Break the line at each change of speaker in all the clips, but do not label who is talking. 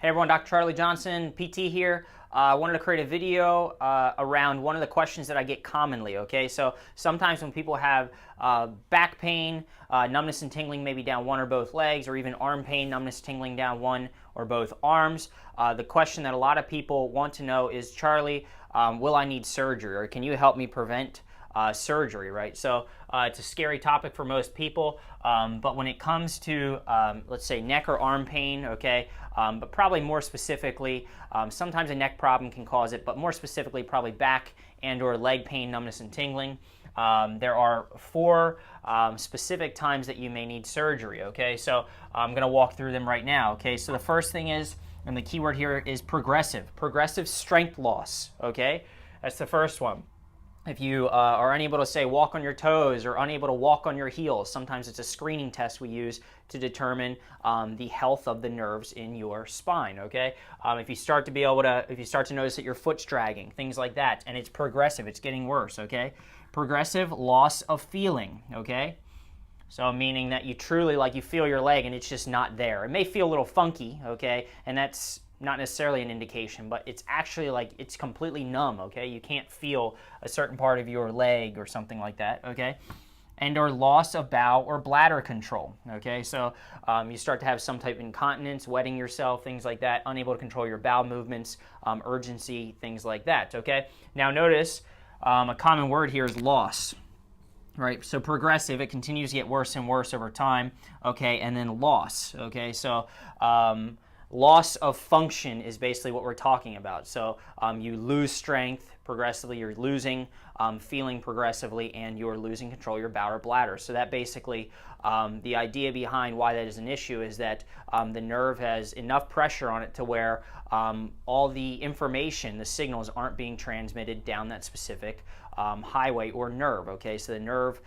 Hey everyone, Dr. Charlie Johnson, PT here. I wanted to create a video around one of the questions that I get commonly, okay? So sometimes when people have back pain, numbness and tingling maybe down one or both legs, or even arm pain, numbness, tingling down one or both arms, the question that a lot of people want to know is, Charlie, will I need surgery, or can you help me prevent surgery, right? So it's a scary topic for most people, but when it comes to, let's say, neck or arm pain, okay, but probably more specifically, sometimes a neck problem can cause it, but more specifically, probably back and or leg pain, numbness, and tingling. There are four specific times that you may need surgery, okay? So I'm going to walk through them right now, okay? So the first thing is, and the key word here is progressive strength loss, okay? That's the first one. If you are unable to, say, walk on your toes or unable to walk on your heels, sometimes it's a screening test we use to determine the health of the nerves in your spine, okay? If you start to notice that your foot's dragging, things like that, and it's progressive, it's getting worse, okay? Progressive loss of feeling, okay? So meaning that you truly, you feel your leg and it's just not there. It may feel a little funky, okay? And that's not necessarily an indication, but it's actually it's completely numb, okay? You can't feel a certain part of your leg or something like that, okay? And or loss of bowel or bladder control, okay? So you start to have some type of incontinence, wetting yourself, things like that, unable to control your bowel movements, urgency, things like that, okay? Now notice a common word here is loss. Right, so progressive, it continues to get worse and worse over time, okay, and then loss, okay, so loss of function is basically what we're talking about. So you lose strength progressively, you're losing feeling progressively, and you're losing control of your bowel or bladder. So that basically, the idea behind why that is an issue is that the nerve has enough pressure on it to where all the information, the signals aren't being transmitted down that specific highway or nerve, okay? So the nerve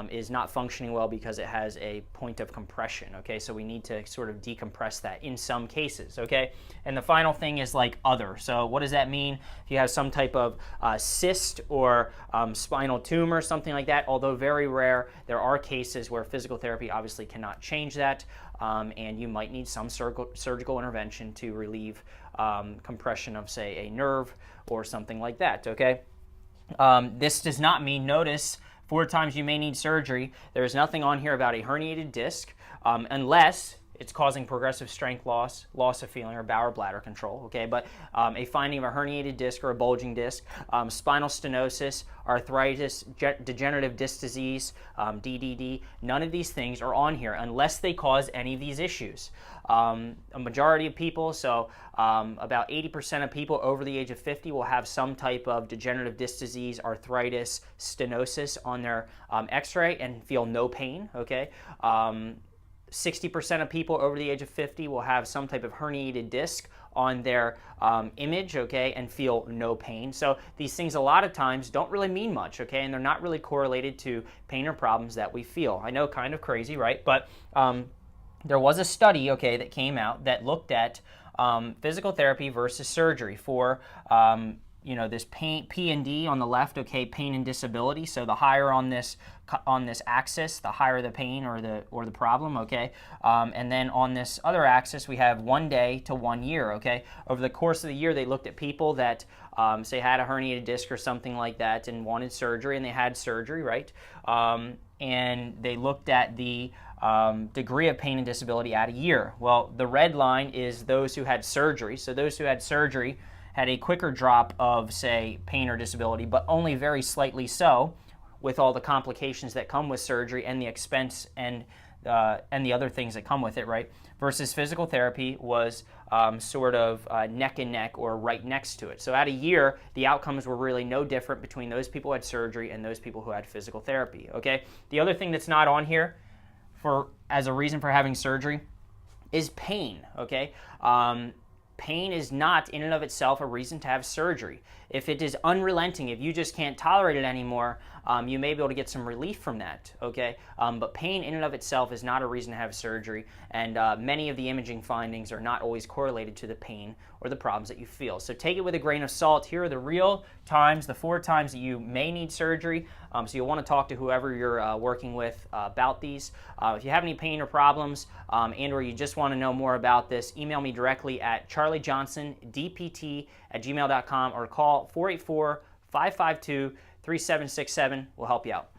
is not functioning well because it has a point of compression, okay? So we need to sort of decompress that in some cases, okay? And the final thing is other. So what does that mean? If you have some type of cyst or spinal tumor, something like that, although very rare, there are cases where physical therapy obviously cannot change that, and you might need some surgical intervention to relieve compression of, say, a nerve or something like that, okay? This does not mean, notice, 4 times you may need surgery. There is nothing on here about a herniated disc unless it's causing progressive strength loss, loss of feeling, or bowel or bladder control, okay? But a finding of a herniated disc or a bulging disc, spinal stenosis, arthritis, degenerative disc disease, DDD, none of these things are on here unless they cause any of these issues. A majority of people, so about 80% of people over the age of 50 will have some type of degenerative disc disease, arthritis, stenosis on their x-ray and feel no pain, okay? 60% of people over the age of 50 will have some type of herniated disc on their image, okay, and feel no pain. So these things a lot of times don't really mean much, okay, and they're not really correlated to pain or problems that we feel. I know, kind of crazy, right? But there was a study, okay, that came out that looked at physical therapy versus surgery for this pain, P and D on the left, okay, pain and disability. So the higher on this axis, the higher the pain or the problem, okay. And then on this other axis, we have 1 day to 1 year, okay. Over the course of the year, they looked at people that say had a herniated disc or something like that and wanted surgery, and they had surgery, right? And they looked at the degree of pain and disability at a year. Well, the red line is those who had surgery. So those who had surgery had a quicker drop of, say, pain or disability, but only very slightly so, with all the complications that come with surgery and the expense and the other things that come with it, right? Versus physical therapy was sort of neck and neck or right next to it. So at a year, the outcomes were really no different between those people who had surgery and those people who had physical therapy, okay? The other thing that's not on here as a reason for having surgery is pain, okay? Pain is not in and of itself a reason to have surgery. If it is unrelenting, if you just can't tolerate it anymore, you may be able to get some relief from that, okay? But pain in and of itself is not a reason to have surgery, and many of the imaging findings are not always correlated to the pain or the problems that you feel. So take it with a grain of salt. Here are the real times, the 4 times that you may need surgery. So you'll want to talk to whoever you're working with about these. If you have any pain or problems and or you just want to know more about this, email me directly at charliejohnsondpt@gmail.com or call 484-552-3767. We'll help you out.